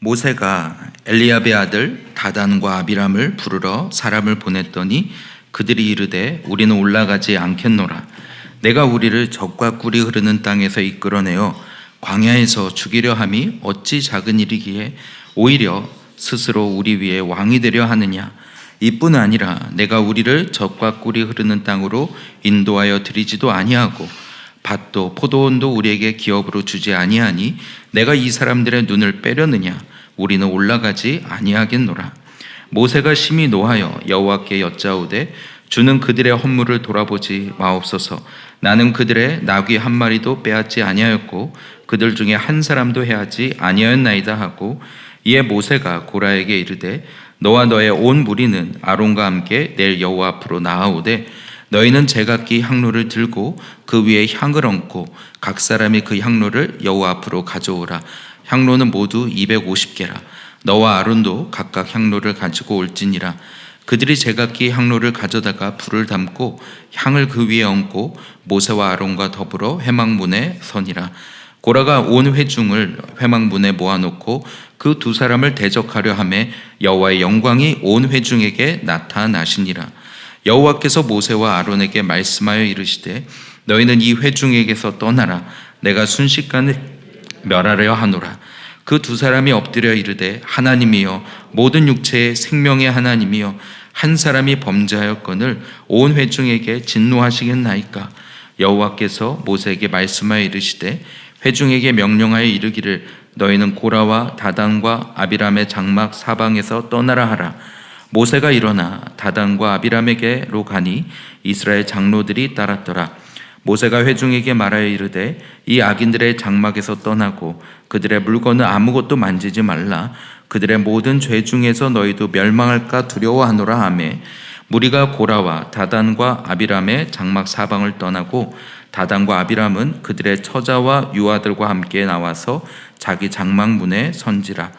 모세가 엘리압의 아들 다단과 아비람을 부르러 사람을 보냈더니 그들이 이르되 우리는 올라가지 않겠노라. 내가 우리를 적과 꿀이 흐르는 땅에서 이끌어내어 광야에서 죽이려 함이 어찌 작은 일이기에 오히려 스스로 우리 위에 왕이 되려 하느냐. 이뿐 아니라 내가 우리를 적과 꿀이 흐르는 땅으로 인도하여 드리지도 아니하고 밭도 포도원도 우리에게 기업으로 주지 아니하니 내가 이 사람들의 눈을 빼려느냐. 우리는 올라가지 아니하겠노라. 모세가 심히 노하여 여호와께 여짜오되 주는 그들의 헌물을 돌아보지 마옵소서. 나는 그들의 나귀 한 마리도 빼앗지 아니하였고 그들 중에 한 사람도 해하지 아니하였나이다 하고, 이에 모세가 고라에게 이르되 너와 너의 온 무리는 아론과 함께 내일 여호와 앞으로 나아오되 너희는 제각기 향로를 들고 그 위에 향을 얹고 각 사람이 그 향로를 여호와 앞으로 가져오라. 향로는 모두 250개라. 너와 아론도 각각 향로를 가지고 올지니라. 그들이 제각기 향로를 가져다가 불을 담고 향을 그 위에 얹고 모세와 아론과 더불어 회막문에 서니라. 고라가 온 회중을 회막문에 모아놓고 그 두 사람을 대적하려 하매 여호와의 영광이 온 회중에게 나타나시니라. 여호와께서 모세와 아론에게 말씀하여 이르시되 너희는 이 회중에게서 떠나라. 내가 순식간에 멸하려 하노라. 그 두 사람이 엎드려 이르되 하나님이여 모든 육체의 생명의 하나님이여 한 사람이 범죄하였거늘 온 회중에게 진노하시겠나이까. 여호와께서 모세에게 말씀하여 이르시되 회중에게 명령하여 이르기를 너희는 고라와 다단과 아비람의 장막 사방에서 떠나라 하라. 모세가 일어나 다단과 아비람에게로 가니 이스라엘 장로들이 따랐더라. 모세가 회중에게 말하여 이르되 이 악인들의 장막에서 떠나고 그들의 물건은 아무것도 만지지 말라. 그들의 모든 죄 중에서 너희도 멸망할까 두려워하노라 하며, 무리가 고라와 다단과 아비람의 장막 사방을 떠나고 다단과 아비람은 그들의 처자와 유아들과 함께 나와서 자기 장막 문에 선지라.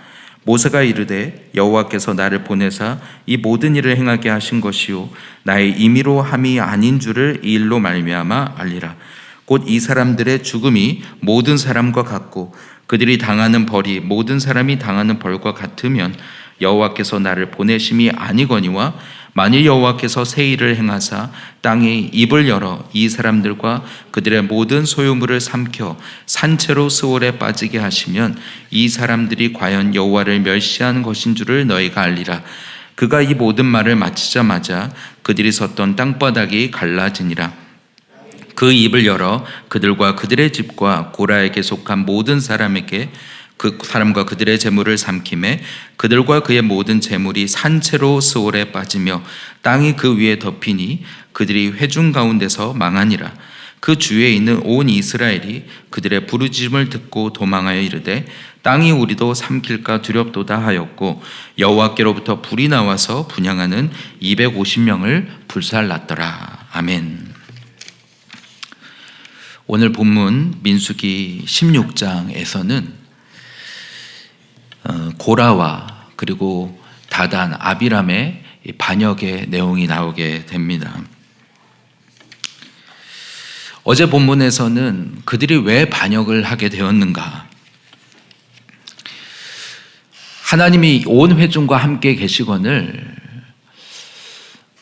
모세가 이르되 여호와께서 나를 보내사 이 모든 일을 행하게 하신 것이요 나의 임의로 함이 아닌 줄을 이 일로 말미암아 알리라. 곧 이 사람들의 죽음이 모든 사람과 같고 그들이 당하는 벌이 모든 사람이 당하는 벌과 같으면 여호와께서 나를 보내심이 아니거니와, 만일 여호와께서 새 일을 행하사 땅이 입을 열어 이 사람들과 그들의 모든 소유물을 삼켜 산채로 스올에 빠지게 하시면 이 사람들이 과연 여호와를 멸시하는 것인 줄을 너희가 알리라. 그가 이 모든 말을 마치자마자 그들이 섰던 땅바닥이 갈라지니라. 그 입을 열어 그들과 그들의 집과 고라에게 속한 모든 사람에게 그 사람과 그들의 재물을 삼키매 그들과 그의 모든 재물이 산채로 스올에 빠지며 땅이 그 위에 덮이니 그들이 회중 가운데서 망하니라. 그 주위에 있는 온 이스라엘이 그들의 부르짖음을 듣고 도망하여 이르되 땅이 우리도 삼킬까 두렵도다 하였고, 여호와께로부터 불이 나와서 분향하는 250명을 불살랐더라. 아멘. 오늘 본문 민수기 16장에서는 고라와 그리고 다단, 아비람의 반역의 내용이 나오게 됩니다. 어제 본문에서는 그들이 왜 반역을 하게 되었는가? 하나님이 온 회중과 함께 계시거늘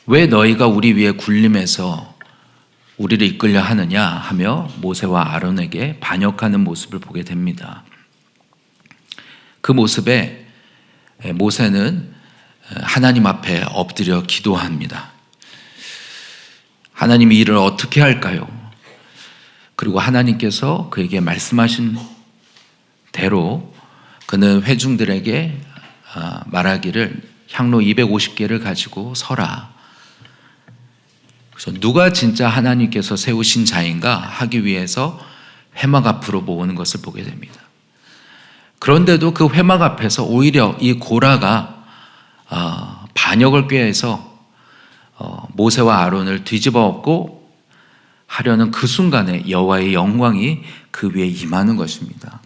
왜 너희가 우리 위에 군림해서 우리를 이끌려 하느냐 하며 모세와 아론에게 반역하는 모습을 보게 됩니다. 그 모습에 모세는 하나님 앞에 엎드려 기도합니다. 하나님이 이를 어떻게 할까요? 그리고 하나님께서 그에게 말씀하신 대로 그는 회중들에게 말하기를 향로 250개를 가지고 서라. 그래서 누가 진짜 하나님께서 세우신 자인가 하기 위해서 회막 앞으로 모으는 것을 보게 됩니다. 그런데도 그 회막 앞에서 오히려 이 고라가 반역을 꾀해서 모세와 아론을 뒤집어 엎고 하려는 그 순간에 여호와의 영광이 그 위에 임하는 것입니다.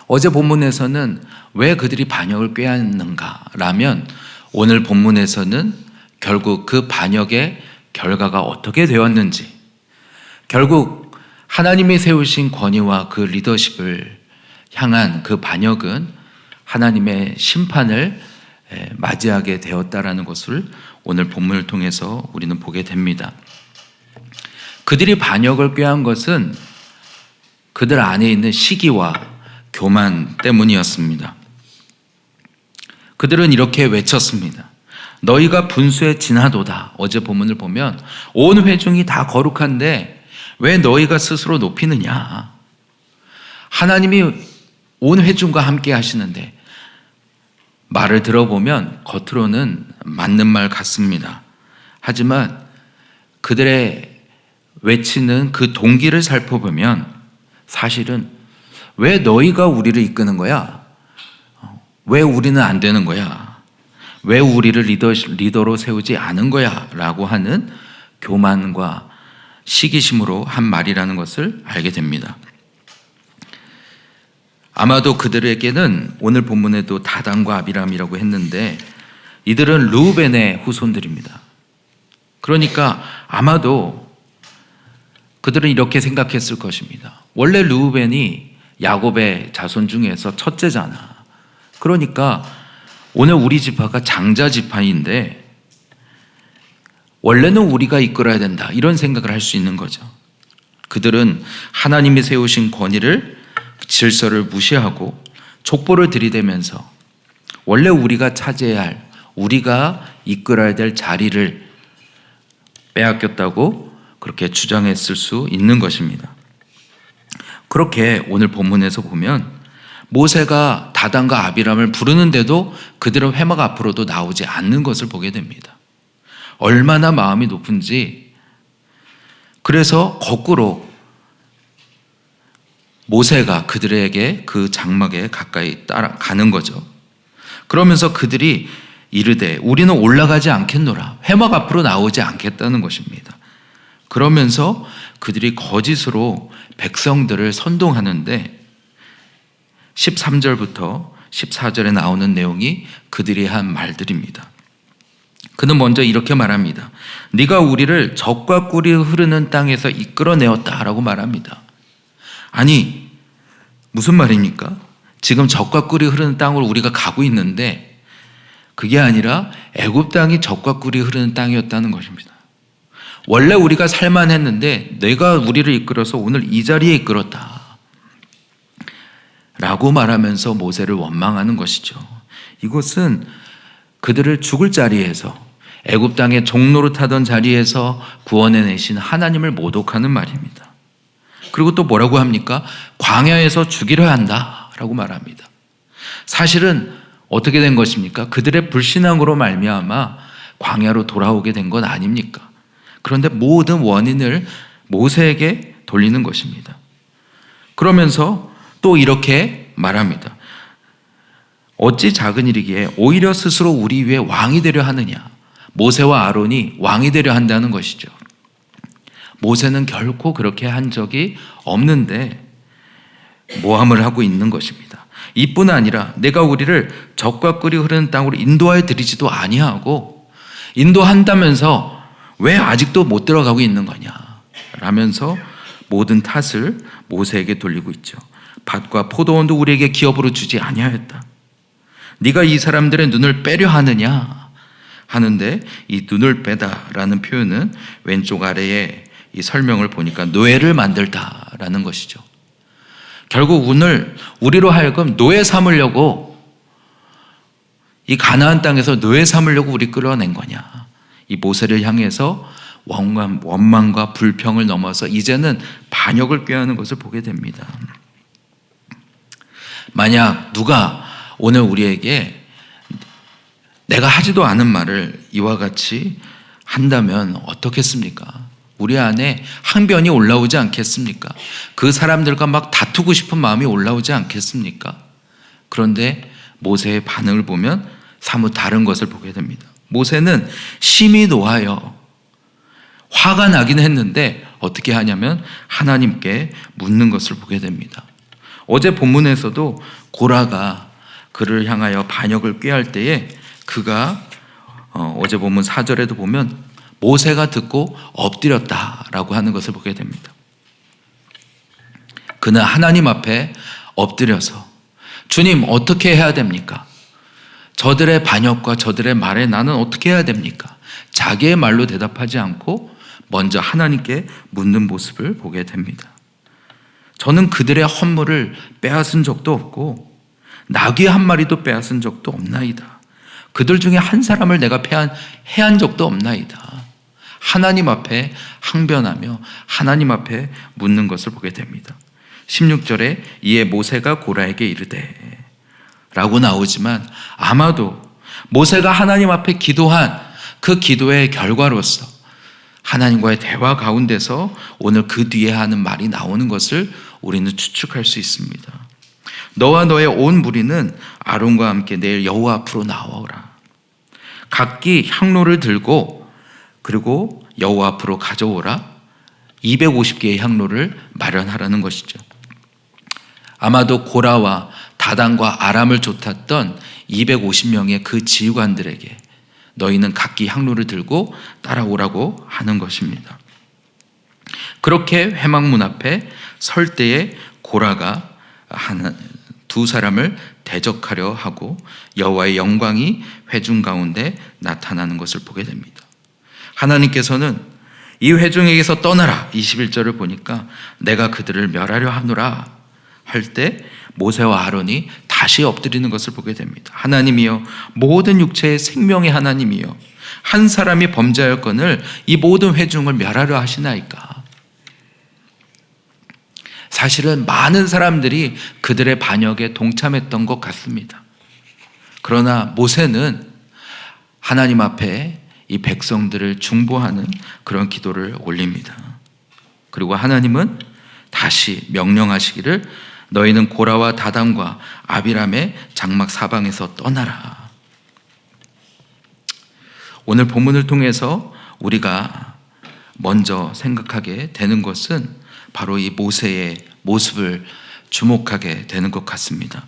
어제 본문에서는 왜 그들이 반역을 꾀했는가라면, 오늘 본문에서는 결국 그 반역의 결과가 어떻게 되었는지, 결국 하나님이 세우신 권위와 그 리더십을 향한 그 반역은 하나님의 심판을 맞이하게 되었다라는 것을 오늘 본문을 통해서 우리는 보게 됩니다. 그들이 반역을 꾀한 것은 그들 안에 있는 시기와 교만 때문이었습니다. 그들은 이렇게 외쳤습니다. 너희가 분수에 지나도다. 어제 본문을 보면 온 회중이 다 거룩한데 왜 너희가 스스로 높이느냐. 하나님이 온 회중과 함께 하시는데, 말을 들어보면 겉으로는 맞는 말 같습니다. 하지만 그들의 외치는 그 동기를 살펴보면 사실은 왜 너희가 우리를 이끄는 거야? 왜 우리는 안 되는 거야? 왜 우리를 리더로 세우지 않은 거야? 라고 하는 교만과 시기심으로 한 말이라는 것을 알게 됩니다. 아마도 그들에게는 오늘 본문에도 다단과 아비람이라고 했는데 이들은 르우벤의 후손들입니다. 그러니까 아마도 그들은 이렇게 생각했을 것입니다. 원래 르우벤이 야곱의 자손 중에서 첫째잖아. 그러니까 오늘 우리 지파가 장자 지파인데 원래는 우리가 이끌어야 된다, 이런 생각을 할 수 있는 거죠. 그들은 하나님이 세우신 권위를, 질서를 무시하고 족보를 들이대면서 원래 우리가 차지해야 할, 우리가 이끌어야 될 자리를 빼앗겼다고 그렇게 주장했을 수 있는 것입니다. 그렇게 오늘 본문에서 보면 모세가 다단과 아비람을 부르는데도 그들은 회막 앞으로도 나오지 않는 것을 보게 됩니다. 얼마나 마음이 높은지. 그래서 거꾸로 모세가 그들에게 그 장막에 가까이 따라가는 거죠. 그러면서 그들이 이르되 우리는 올라가지 않겠노라. 회막 앞으로 나오지 않겠다는 것입니다. 그러면서 그들이 거짓으로 백성들을 선동하는데 13절부터 14절에 나오는 내용이 그들이 한 말들입니다. 그는 먼저 이렇게 말합니다. 네가 우리를 젖과 꿀이 흐르는 땅에서 이끌어내었다라고 말합니다. 아니, 무슨 말입니까? 지금 젖과 꿀이 흐르는 땅으로 우리가 가고 있는데 그게 아니라 애굽 땅이 젖과 꿀이 흐르는 땅이었다는 것입니다. 원래 우리가 살만했는데 내가 우리를 이끌어서 오늘 이 자리에 이끌었다 라고 말하면서 모세를 원망하는 것이죠. 이것은 그들을 죽을 자리에서, 애굽 땅의 종노릇하던 자리에서 구원해내신 하나님을 모독하는 말입니다. 그리고 또 뭐라고 합니까? 광야에서 죽이려 한다라고 말합니다. 사실은 어떻게 된 것입니까? 그들의 불신앙으로 말미암아 광야로 돌아오게 된 건 아닙니까? 그런데 모든 원인을 모세에게 돌리는 것입니다. 그러면서 또 이렇게 말합니다. 어찌 작은 일이기에 오히려 스스로 우리 위에 왕이 되려 하느냐. 모세와 아론이 왕이 되려 한다는 것이죠. 모세는 결코 그렇게 한 적이 없는데 모함을 하고 있는 것입니다. 이뿐 아니라 내가 우리를 젖과 꿀이 흐르는 땅으로 인도하여 드리지도 아니하고 인도한다면서 왜 아직도 못 들어가고 있는 거냐 라면서 모든 탓을 모세에게 돌리고 있죠. 밭과 포도원도 우리에게 기업으로 주지 아니하였다. 네가 이 사람들의 눈을 빼려 하느냐 하는데 이 눈을 빼다라는 표현은 왼쪽 아래에 이 설명을 보니까 노예를 만들다라는 것이죠. 결국 오늘 우리로 하여금 노예 삼으려고, 이 가나안 땅에서 노예 삼으려고 우리 끌어낸 거냐. 이 모세를 향해서 원망과 불평을 넘어서 이제는 반역을 꾀하는 것을 보게 됩니다. 만약 누가 오늘 우리에게 내가 하지도 않은 말을 이와 같이 한다면 어떻겠습니까? 우리 안에 항변이 올라오지 않겠습니까? 그 사람들과 막 다투고 싶은 마음이 올라오지 않겠습니까? 그런데 모세의 반응을 보면 사뭇 다른 것을 보게 됩니다. 모세는 심히 노하여 화가 나긴 했는데 어떻게 하냐면 하나님께 묻는 것을 보게 됩니다. 어제 본문에서도 고라가 그를 향하여 반역을 꾀할 때에 그가 어제 본문 4절에도 보면 모세가 듣고 엎드렸다라고 하는 것을 보게 됩니다. 그는 하나님 앞에 엎드려서 주님, 어떻게 해야 됩니까? 저들의 반역과 저들의 말에 나는 어떻게 해야 됩니까? 자기의 말로 대답하지 않고 먼저 하나님께 묻는 모습을 보게 됩니다. 저는 그들의 헌물을 빼앗은 적도 없고 나귀 한 마리도 빼앗은 적도 없나이다. 그들 중에 한 사람을 내가 해한 적도 없나이다. 하나님 앞에 항변하며 하나님 앞에 묻는 것을 보게 됩니다. 16절에 이에 모세가 고라에게 이르되 라고 나오지만 아마도 모세가 하나님 앞에 기도한 그 기도의 결과로서 하나님과의 대화 가운데서 오늘 그 뒤에 하는 말이 나오는 것을 우리는 추측할 수 있습니다. 너와 너의 온 무리는 아론과 함께 내일 여호와 앞으로 나오라. 각기 향로를 들고 그리고 여호와 앞으로 가져오라. 250개의 향로를 마련하라는 것이죠. 아마도 고라와 다단과 아람을 좇았던 250명의 그 지휘관들에게 너희는 각기 향로를 들고 따라오라고 하는 것입니다. 그렇게 회막문 앞에 설 때에 고라가 두 사람을 대적하려 하고 여호와의 영광이 회중 가운데 나타나는 것을 보게 됩니다. 하나님께서는 이 회중에게서 떠나라 21절을 보니까 내가 그들을 멸하려 하노라 할 때 모세와 아론이 다시 엎드리는 것을 보게 됩니다. 하나님이여, 모든 육체의 생명의 하나님이여, 한 사람이 범죄하였거늘 이 모든 회중을 멸하려 하시나이까. 사실은 많은 사람들이 그들의 반역에 동참했던 것 같습니다. 그러나 모세는 하나님 앞에 이 백성들을 중보하는 그런 기도를 올립니다. 그리고 하나님은 다시 명령하시기를 너희는 고라와 다단과 아비람의 장막 사방에서 떠나라. 오늘 본문을 통해서 우리가 먼저 생각하게 되는 것은 바로 이 모세의 모습을 주목하게 되는 것 같습니다.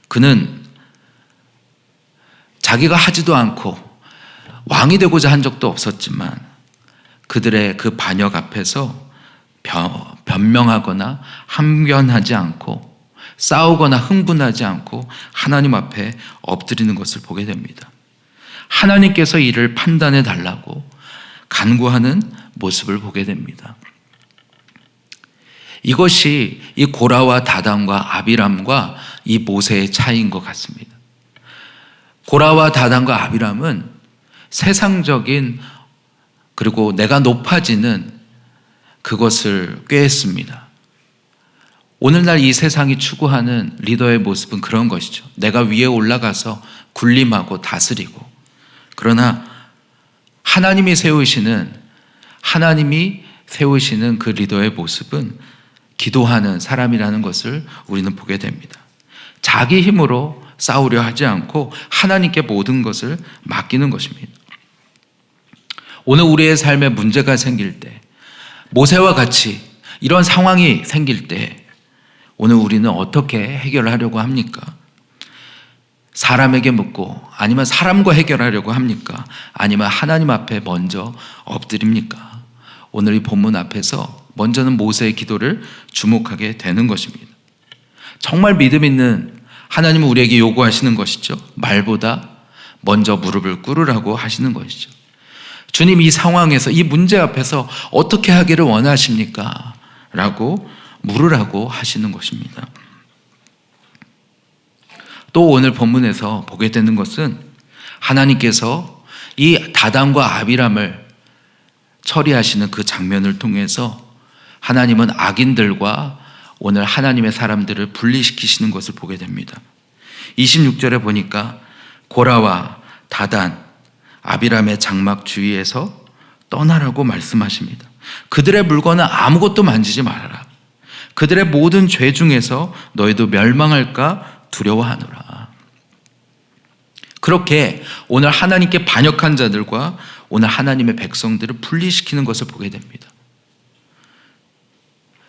그는 자기가 하지도 않고 왕이 되고자 한 적도 없었지만 그들의 그 반역 앞에서 변명하거나 항변하지 않고 싸우거나 흥분하지 않고 하나님 앞에 엎드리는 것을 보게 됩니다. 하나님께서 이를 판단해 달라고 간구하는 모습을 보게 됩니다. 이것이 이 고라와 다단과 아비람과 이 모세의 차이인 것 같습니다. 고라와 다단과 아비람은 세상적인 그리고 내가 높아지는 그것을 꾀했습니다. 오늘날 이 세상이 추구하는 리더의 모습은 그런 것이죠. 내가 위에 올라가서 군림하고 다스리고. 그러나 하나님이 세우시는 그 리더의 모습은 기도하는 사람이라는 것을 우리는 보게 됩니다. 자기 힘으로 싸우려 하지 않고 하나님께 모든 것을 맡기는 것입니다. 오늘 우리의 삶에 문제가 생길 때, 모세와 같이 이런 상황이 생길 때 오늘 우리는 어떻게 해결하려고 합니까? 사람에게 묻고 아니면 사람과 해결하려고 합니까? 아니면 하나님 앞에 먼저 엎드립니까? 오늘 이 본문 앞에서 먼저는 모세의 기도를 주목하게 되는 것입니다. 정말 믿음 있는 하나님은 우리에게 요구하시는 것이죠. 말보다 먼저 무릎을 꿇으라고 하시는 것이죠. 주님, 이 상황에서 이 문제 앞에서 어떻게 하기를 원하십니까? 라고 물으라고 하시는 것입니다. 또 오늘 본문에서 보게 되는 것은 하나님께서 이 다단과 아비람을 처리하시는 그 장면을 통해서 하나님은 악인들과 오늘 하나님의 사람들을 분리시키시는 것을 보게 됩니다. 26절에 보니까 고라와 다단, 아비람의 장막 주위에서 떠나라고 말씀하십니다. 그들의 물건은 아무것도 만지지 말아라. 그들의 모든 죄 중에서 너희도 멸망할까 두려워하노라. 그렇게 오늘 하나님께 반역한 자들과 오늘 하나님의 백성들을 분리시키는 것을 보게 됩니다.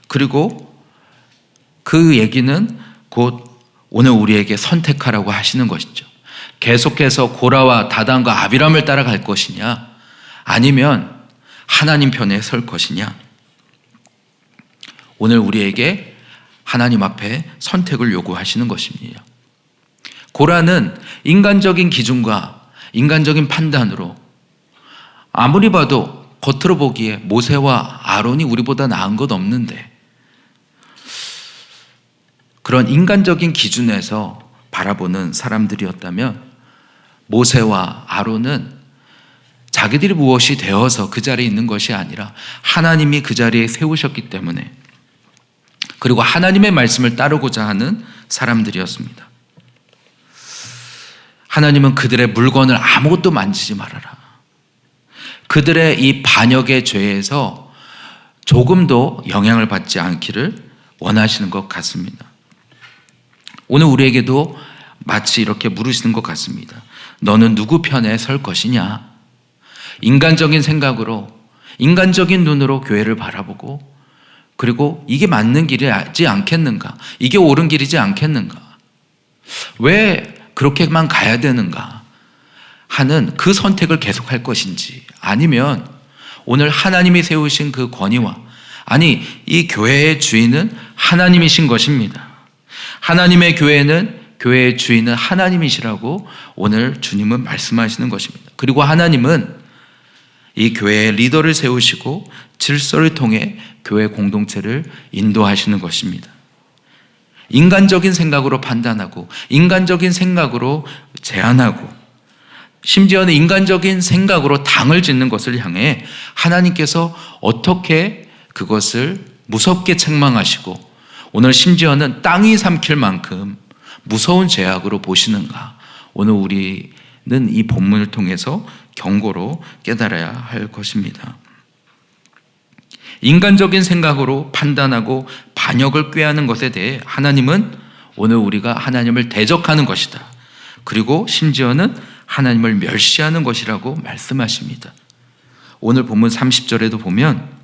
그리고 그 얘기는 곧 오늘 우리에게 선택하라고 하시는 것이죠. 계속해서 고라와 다단과 아비람을 따라갈 것이냐, 아니면 하나님 편에 설 것이냐. 오늘 우리에게 하나님 앞에 선택을 요구하시는 것입니다. 고라는 인간적인 기준과 인간적인 판단으로 아무리 봐도 겉으로 보기에 모세와 아론이 우리보다 나은 것 없는데, 그런 인간적인 기준에서 바라보는 사람들이었다면 모세와 아론은 자기들이 무엇이 되어서 그 자리에 있는 것이 아니라 하나님이 그 자리에 세우셨기 때문에, 그리고 하나님의 말씀을 따르고자 하는 사람들이었습니다. 하나님은 그들의 물건을 아무것도 만지지 말아라. 그들의 이 반역의 죄에서 조금도 영향을 받지 않기를 원하시는 것 같습니다. 오늘 우리에게도 마치 이렇게 물으시는 것 같습니다. 너는 누구 편에 설 것이냐? 인간적인 생각으로, 인간적인 눈으로 교회를 바라보고, 그리고 이게 맞는 길이지 않겠는가? 이게 옳은 길이지 않겠는가? 왜 그렇게만 가야 되는가? 하는 그 선택을 계속할 것인지, 아니면 오늘 하나님이 세우신 그 권위와, 아니 이 교회의 주인은 하나님이신 것입니다. 하나님의 교회는, 교회의 주인은 하나님이시라고 오늘 주님은 말씀하시는 것입니다. 그리고 하나님은 이 교회의 리더를 세우시고 질서를 통해 교회 공동체를 인도하시는 것입니다. 인간적인 생각으로 판단하고 인간적인 생각으로 제안하고 심지어는 인간적인 생각으로 당을 짓는 것을 향해 하나님께서 어떻게 그것을 무섭게 책망하시고 오늘 심지어는 땅이 삼킬 만큼 무서운 죄악으로 보시는가? 오늘 우리는 이 본문을 통해서 경고로 깨달아야 할 것입니다. 인간적인 생각으로 판단하고 반역을 꾀하는 것에 대해 하나님은 오늘 우리가 하나님을 대적하는 것이다. 그리고 심지어는 하나님을 멸시하는 것이라고 말씀하십니다. 오늘 본문 30절에도 보면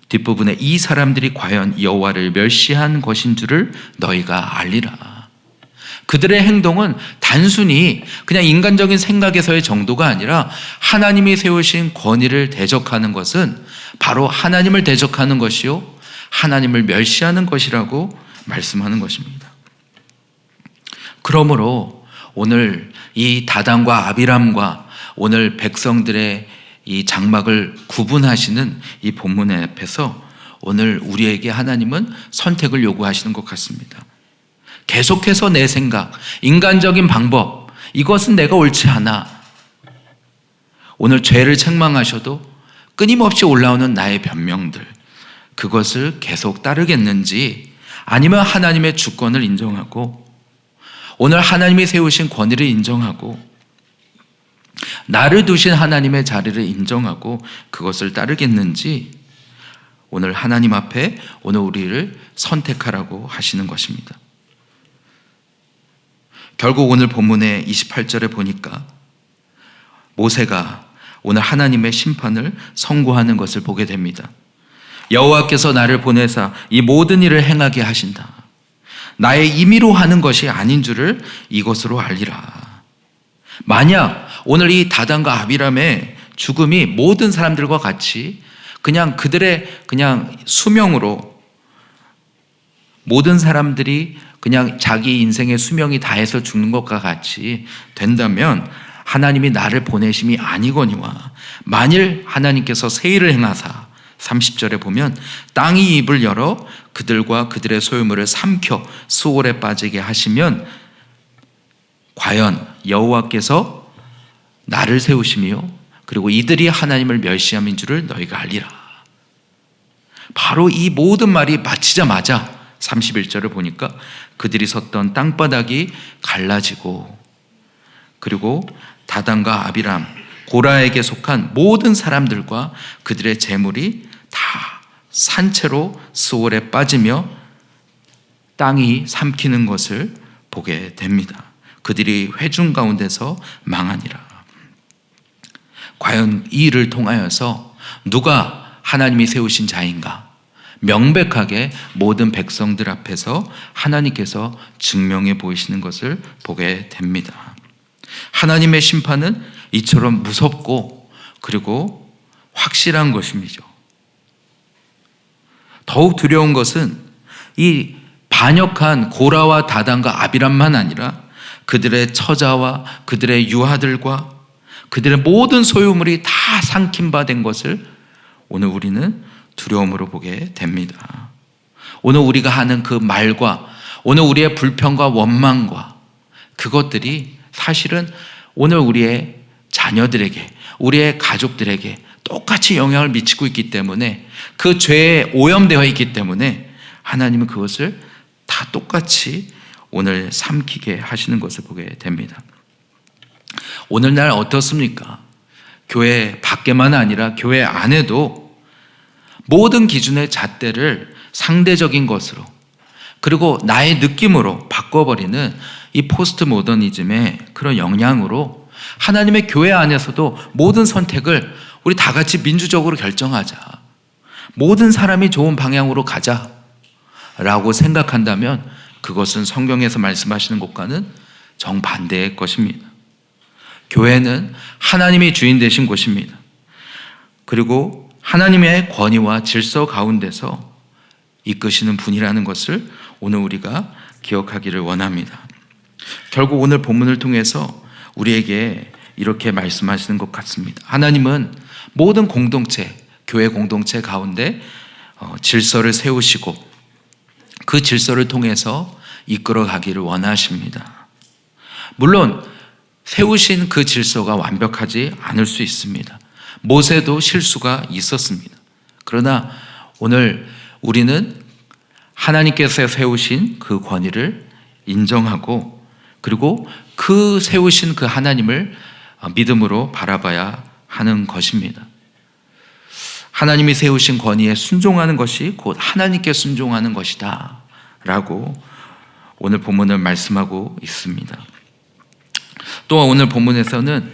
뒷부분에 이 사람들이 과연 여호와를 멸시한 것인 줄을 너희가 알리라. 그들의 행동은 단순히 그냥 인간적인 생각에서의 정도가 아니라 하나님이 세우신 권위를 대적하는 것은 바로 하나님을 대적하는 것이요 하나님을 멸시하는 것이라고 말씀하는 것입니다. 그러므로 오늘 이 다단과 아비람과 오늘 백성들의 이 장막을 구분하시는 이 본문 앞에서 오늘 우리에게 하나님은 선택을 요구하시는 것 같습니다. 계속해서 내 생각, 인간적인 방법, 이것은 내가 옳지 않아. 오늘 죄를 책망하셔도 끊임없이 올라오는 나의 변명들, 그것을 계속 따르겠는지, 아니면 하나님의 주권을 인정하고 오늘 하나님이 세우신 권위를 인정하고 나를 두신 하나님의 자리를 인정하고 그것을 따르겠는지, 오늘 하나님 앞에 오늘 우리를 선택하라고 하시는 것입니다. 결국 오늘 본문의 28절에 보니까 모세가 오늘 하나님의 심판을 선고하는 것을 보게 됩니다. 여호와께서 나를 보내사 이 모든 일을 행하게 하신다. 나의 임의로 하는 것이 아닌 줄을 이것으로 알리라. 만약 오늘 이 다단과 아비람의 죽음이 모든 사람들과 같이 그냥 그들의 그냥 수명으로 모든 사람들이 그냥 자기 인생의 수명이 다해서 죽는 것과 같이 된다면 하나님이 나를 보내심이 아니거니와, 만일 하나님께서 세일을 행하사 30절에 보면 땅이 입을 열어 그들과 그들의 소유물을 삼켜 수월에 빠지게 하시면 과연 여호와께서 나를 세우시며 그리고 이들이 하나님을 멸시함인 줄을 너희가 알리라. 바로 이 모든 말이 마치자마자 31절을 보니까 그들이 섰던 땅바닥이 갈라지고, 그리고 다단과 아비람, 고라에게 속한 모든 사람들과 그들의 재물이 다 산채로 수월에 빠지며 땅이 삼키는 것을 보게 됩니다. 그들이 회중 가운데서 망하니라. 과연 이 일을 통하여서 누가 하나님이 세우신 자인가? 명백하게 모든 백성들 앞에서 하나님께서 증명해 보이시는 것을 보게 됩니다. 하나님의 심판은 이처럼 무섭고 그리고 확실한 것입니다. 더욱 두려운 것은 이 반역한 고라와 다단과 아비람만 아니라 그들의 처자와 그들의 유아들과 그들의 모든 소유물이 다 삼킴받은 것을 오늘 우리는 두려움으로 보게 됩니다. 오늘 우리가 하는 그 말과 오늘 우리의 불평과 원망과 그것들이 사실은 오늘 우리의 자녀들에게, 우리의 가족들에게 똑같이 영향을 미치고 있기 때문에, 그 죄에 오염되어 있기 때문에 하나님은 그것을 다 똑같이 오늘 삼키게 하시는 것을 보게 됩니다. 오늘날 어떻습니까? 교회 밖에만 아니라 교회 안에도 모든 기준의 잣대를 상대적인 것으로, 그리고 나의 느낌으로 바꿔버리는 이 포스트 모더니즘의 그런 영향으로 하나님의 교회 안에서도 모든 선택을 우리 다 같이 민주적으로 결정하자, 모든 사람이 좋은 방향으로 가자 라고 생각한다면 그것은 성경에서 말씀하시는 것과는 정반대의 것입니다. 교회는 하나님이 주인 되신 곳입니다. 그리고 하나님의 권위와 질서 가운데서 이끄시는 분이라는 것을 오늘 우리가 기억하기를 원합니다. 결국 오늘 본문을 통해서 우리에게 이렇게 말씀하시는 것 같습니다. 하나님은 모든 공동체, 교회 공동체 가운데 질서를 세우시고 그 질서를 통해서 이끌어 가기를 원하십니다. 물론 세우신 그 질서가 완벽하지 않을 수 있습니다. 모세도 실수가 있었습니다. 그러나 오늘 우리는 하나님께서 세우신 그 권위를 인정하고, 그리고 그 세우신 그 하나님을 믿음으로 바라봐야 하는 것입니다. 하나님이 세우신 권위에 순종하는 것이 곧 하나님께 순종하는 것이다 라고 오늘 본문을 말씀하고 있습니다. 또 오늘 본문에서는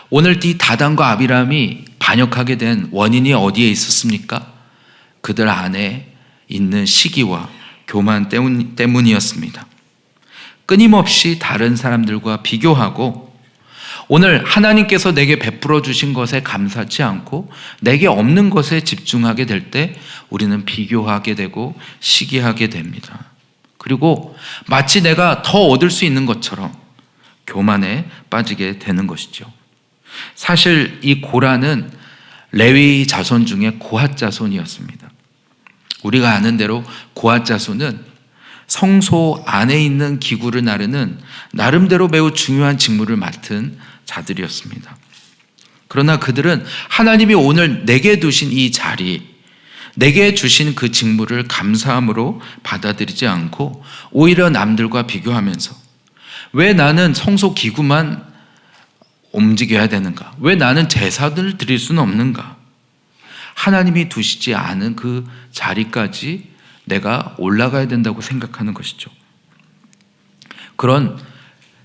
오늘 이 다단과 아비람이 반역하게 된 원인이 어디에 있었습니까? 그들 안에 있는 시기와 교만 때문이었습니다. 끊임없이 다른 사람들과 비교하고, 오늘 하나님께서 내게 베풀어 주신 것에 감사치 않고 내게 없는 것에 집중하게 될 때 우리는 비교하게 되고 시기하게 됩니다. 그리고 마치 내가 더 얻을 수 있는 것처럼 교만에 빠지게 되는 것이죠. 사실 이 고라는 레위 자손 중에 고핫 자손이었습니다. 우리가 아는 대로 고핫 자손은 성소 안에 있는 기구를 나르는 나름대로 매우 중요한 직무를 맡은 자들이었습니다. 그러나 그들은 하나님이 오늘 내게 두신 이 자리, 내게 주신 그 직무를 감사함으로 받아들이지 않고 오히려 남들과 비교하면서 왜 나는 성소 기구만 움직여야 되는가? 왜 나는 제사들을 드릴 수는 없는가? 하나님이 두시지 않은 그 자리까지 내가 올라가야 된다고 생각하는 것이죠. 그런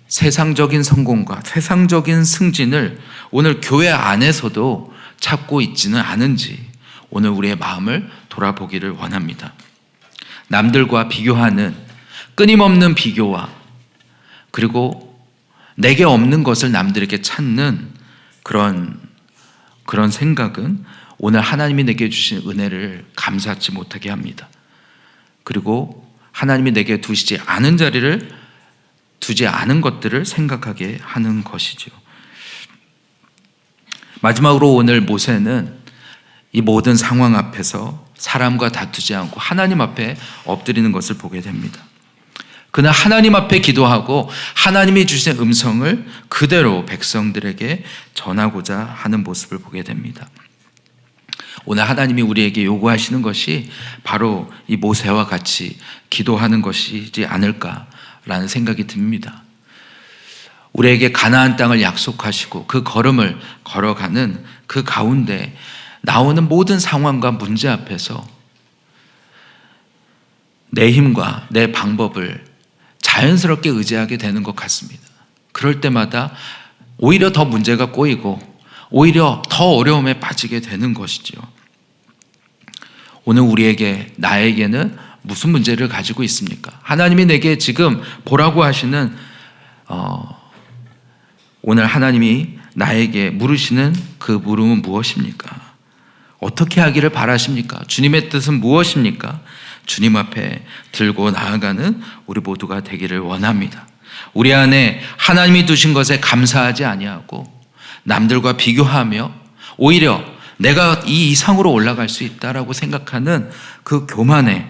세상적인 성공과 세상적인 승진을 오늘 교회 안에서도 찾고 있지는 않은지 오늘 우리의 마음을 돌아보기를 원합니다. 남들과 비교하는 끊임없는 비교와, 그리고 내게 없는 것을 남들에게 찾는 그런 생각은 오늘 하나님이 내게 주신 은혜를 감사하지 못하게 합니다. 그리고 하나님이 내게 두시지 않은 자리를, 두지 않은 것들을 생각하게 하는 것이죠. 마지막으로 오늘 모세는 이 모든 상황 앞에서 사람과 다투지 않고 하나님 앞에 엎드리는 것을 보게 됩니다. 그는 하나님 앞에 기도하고 하나님이 주신 음성을 그대로 백성들에게 전하고자 하는 모습을 보게 됩니다. 오늘 하나님이 우리에게 요구하시는 것이 바로 이 모세와 같이 기도하는 것이지 않을까라는 생각이 듭니다. 우리에게 가나안 땅을 약속하시고 그 걸음을 걸어가는 그 가운데 나오는 모든 상황과 문제 앞에서 내 힘과 내 방법을 자연스럽게 의지하게 되는 것 같습니다. 그럴 때마다 오히려 더 문제가 꼬이고 오히려 더 어려움에 빠지게 되는 것이죠. 오늘 우리에게, 나에게는 무슨 문제를 가지고 있습니까? 하나님이 내게 지금 보라고 하시는 오늘 하나님이 나에게 물으시는 그 물음은 무엇입니까? 어떻게 하기를 바라십니까? 주님의 뜻은 무엇입니까? 주님 앞에 들고 나아가는 우리 모두가 되기를 원합니다. 우리 안에 하나님이 두신 것에 감사하지 아니하고 남들과 비교하며 오히려 내가 이 이상으로 올라갈 수 있다라고 생각하는 그 교만의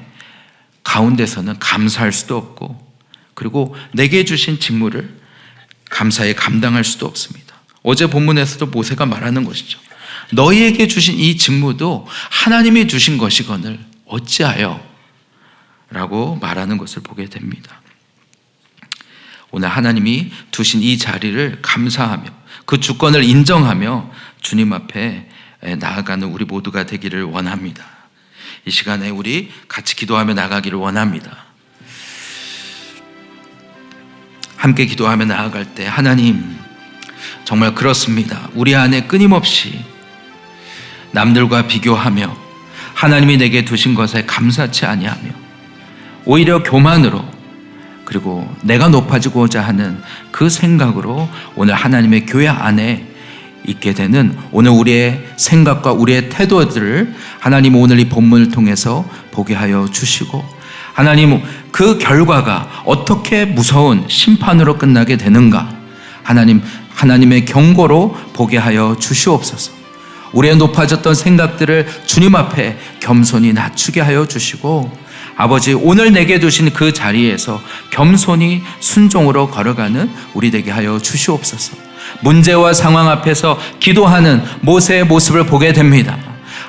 가운데서는 감사할 수도 없고, 그리고 내게 주신 직무를 감사에 감당할 수도 없습니다. 어제 본문에서도 모세가 말하는 것이죠. 너희에게 주신 이 직무도 하나님이 주신 것이거늘 어찌하여 라고 말하는 것을 보게 됩니다. 오늘 하나님이 두신 이 자리를 감사하며 그 주권을 인정하며 주님 앞에 나아가는 우리 모두가 되기를 원합니다. 이 시간에 우리 같이 기도하며 나가기를 원합니다. 함께 기도하며 나아갈 때 하나님, 정말 그렇습니다. 우리 안에 끊임없이 남들과 비교하며 하나님이 내게 두신 것에 감사치 아니하며 오히려 교만으로, 그리고 내가 높아지고자 하는 그 생각으로 오늘 하나님의 교회 안에 있게 되는 오늘 우리의 생각과 우리의 태도들을 하나님 오늘 이 본문을 통해서 보게 하여 주시고, 하나님 그 결과가 어떻게 무서운 심판으로 끝나게 되는가 하나님의 경고로 보게 하여 주시옵소서. 우리의 높아졌던 생각들을 주님 앞에 겸손히 낮추게 하여 주시고, 아버지 오늘 내게 두신 그 자리에서 겸손히 순종으로 걸어가는 우리 되게 하여 주시옵소서. 문제와 상황 앞에서 기도하는 모세의 모습을 보게 됩니다.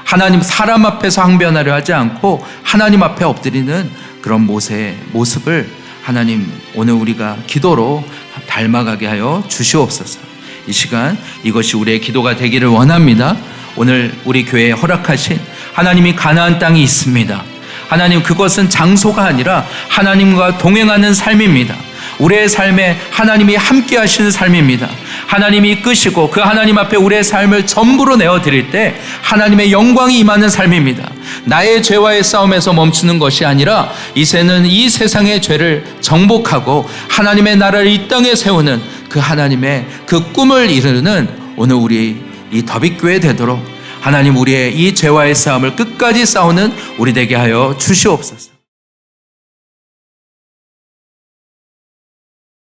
하나님 사람 앞에서 항변하려 하지 않고 하나님 앞에 엎드리는 그런 모세의 모습을 하나님 오늘 우리가 기도로 닮아가게 하여 주시옵소서. 이 시간 이것이 우리의 기도가 되기를 원합니다. 오늘 우리 교회에 허락하신 하나님이 가나안 땅이 있습니다. 하나님 그것은 장소가 아니라 하나님과 동행하는 삶입니다. 우리의 삶에 하나님이 함께 하시는 삶입니다. 하나님이 이끄시고 그 하나님 앞에 우리의 삶을 전부로 내어드릴 때 하나님의 영광이 임하는 삶입니다. 나의 죄와의 싸움에서 멈추는 것이 아니라 이제는 이 세상의 죄를 정복하고 하나님의 나라를 이 땅에 세우는 그 하나님의 그 꿈을 이루는 오늘 우리 이 더빅교회 되도록 하나님 우리의 이 죄와의 싸움을 끝까지 싸우는 우리 되게 하여 주시옵소서.